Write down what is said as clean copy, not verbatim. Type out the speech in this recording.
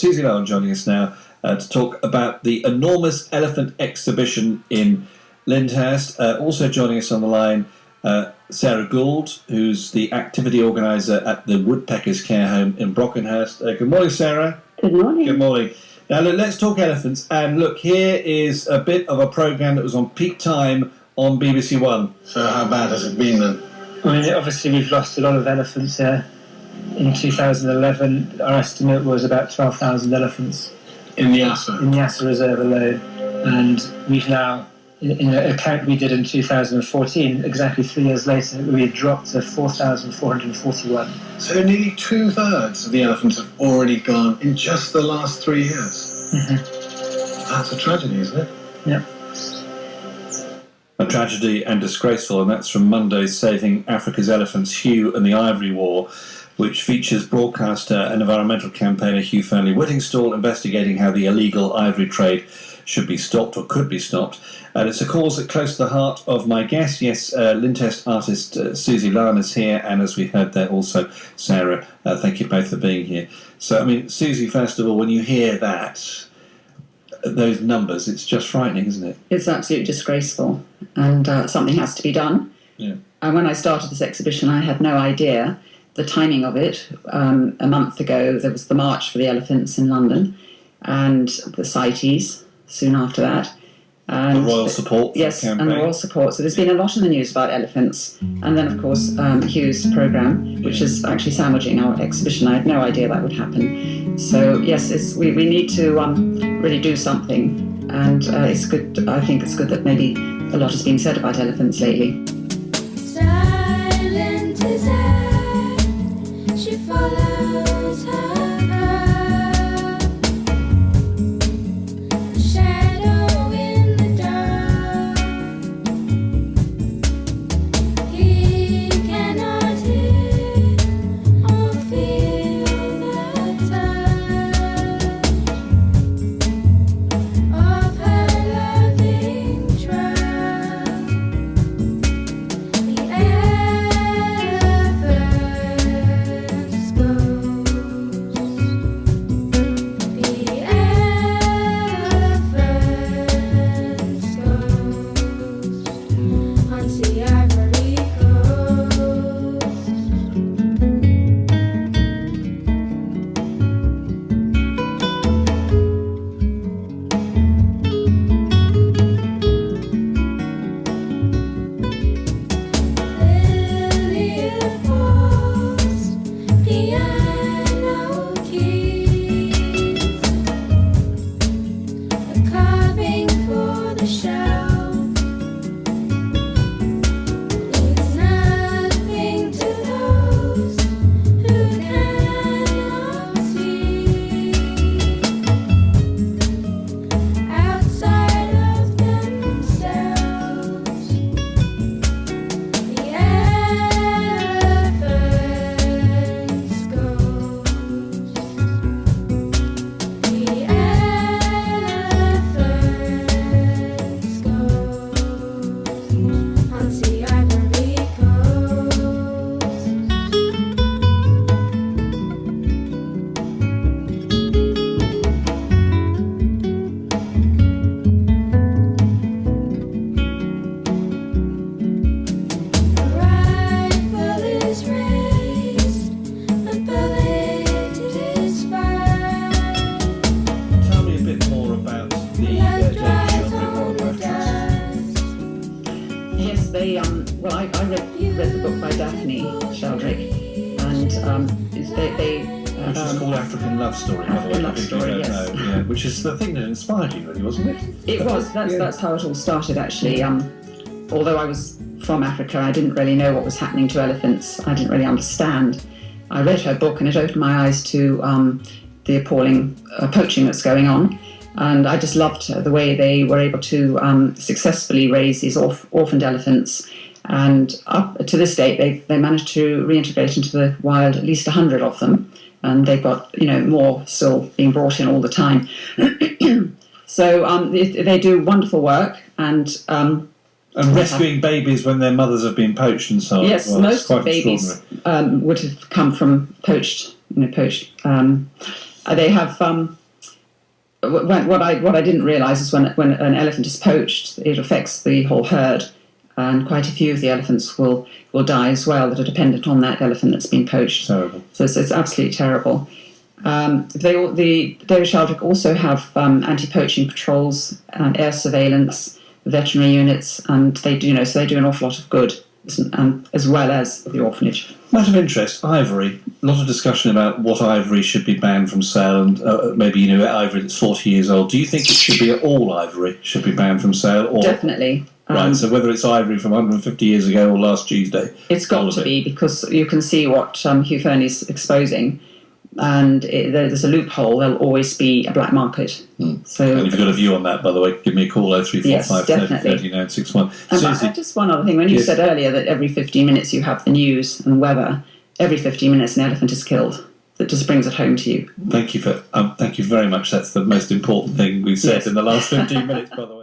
Susie Laan joining us now to talk about the enormous elephant exhibition in Lyndhurst. Also joining us on the line, Sarah Gould, who's the activity organiser at the Woodpeckers Care Home in Brockenhurst. Good morning, Sarah. Good morning. Good morning. Now, let's talk elephants. And look, here is a bit of a programme that was on peak time on BBC One. So how bad has it been then? I mean, obviously we've lost a lot of elephants there. In 2011, our estimate was about 12,000 elephants. In the Assa? In the Assa Reserve alone. And we've now, in an account we did in 2014, exactly 3 years later, we had dropped to 4,441. So nearly 2/3 of the elephants have already gone in just the last 3 years. Mm-hmm. That's a tragedy, isn't it? Yeah. A tragedy and disgraceful, and that's from Monday's Saving Africa's Elephants, Hugh and the Ivory War, which features broadcaster and environmental campaigner Hugh Fearnley-Whittingstall investigating how the illegal ivory trade should be stopped or could be stopped. And it's a cause that's close to the heart of my guest. Yes, Lyndhurst artist Susie Laan is here, and as we heard there also, Sarah, thank you both for being here. So, I mean, Susie, first of all, when you hear that, those numbers, it's just frightening, isn't it? It's absolutely disgraceful, and something has to be done. Yeah. And when I started this exhibition, I had no idea the timing of it. A month ago, there was the March for the Elephants in London, and the CITES soon after that. And the royal support. Yes, for the campaign. and the royal support. So there's been a lot in the news about elephants. And then, of course, Hugh's programme, which is actually sandwiching our exhibition. I had no idea that would happen. So, yes, we need to really do something. And it's good. I think it's good that maybe a lot has been said about elephants lately. Silent is air, she follows her path. A shadow in the dark, he cannot hear or feel the touch of her loving trust. The elephants goes. The elephants goes on the Ivory Coast. Lily post, piano keys, a carving for the shelf. It's nothing to those who cannot see outside of themselves. The elephants goes. The elephants goes on the Ivory Coast. A rifle is raised, a bullet is fired. Tell me a bit more about the Blood David dries Sheldrake on the Trust. dust. Yes, they. Well, I read the book by Daphne Sheldrake, and Which is called African Love Story, by the way, African Love if you Story, don't yes. know. Yeah, which is the thing that inspired you, really, wasn't it? It was. That's how it all started, actually. Although I was from Africa, I didn't really know what was happening to elephants. I didn't really understand. I read her book, and it opened my eyes to the appalling poaching that's going on. And I just loved the way they were able to successfully raise these orphaned elephants. And up to this date, they managed to reintegrate into the wild at least 100 of them. And they've got, more still being brought in all the time. So they do wonderful work, and rescuing babies when their mothers have been poached and so on. Yes, well, most babies would have come from poached They have what I didn't realise is when an elephant is poached, it affects the whole herd, and quite a few of the elephants will die as well that are dependent on that elephant that's been poached. Terrible. So it's absolutely terrible. The David Sheldrick also have anti-poaching patrols and air surveillance, veterinary units, and they do an awful lot of good, as well as the orphanage. Matter of interest, ivory. A lot of discussion about what ivory should be banned from sale, and maybe ivory that's 40 years old. Do you think it should be all ivory should be banned from sale? Or Definitely. Right, so whether it's ivory from 150 years ago or last Tuesday? It's got to be, because you can see what Hugh Fearnley's exposing, and there's a loophole. There'll always be a black market. So, and if you've got a view on that, by the way, give me a call, 0345 30 definitely. 39 61. And just one other thing, when you Yes. said earlier that every 15 minutes you have the news and weather, every 15 minutes an elephant is killed. That just brings it home to you. Thank you very much. That's the most important thing we've said Yes. in the last 15 minutes, by the way.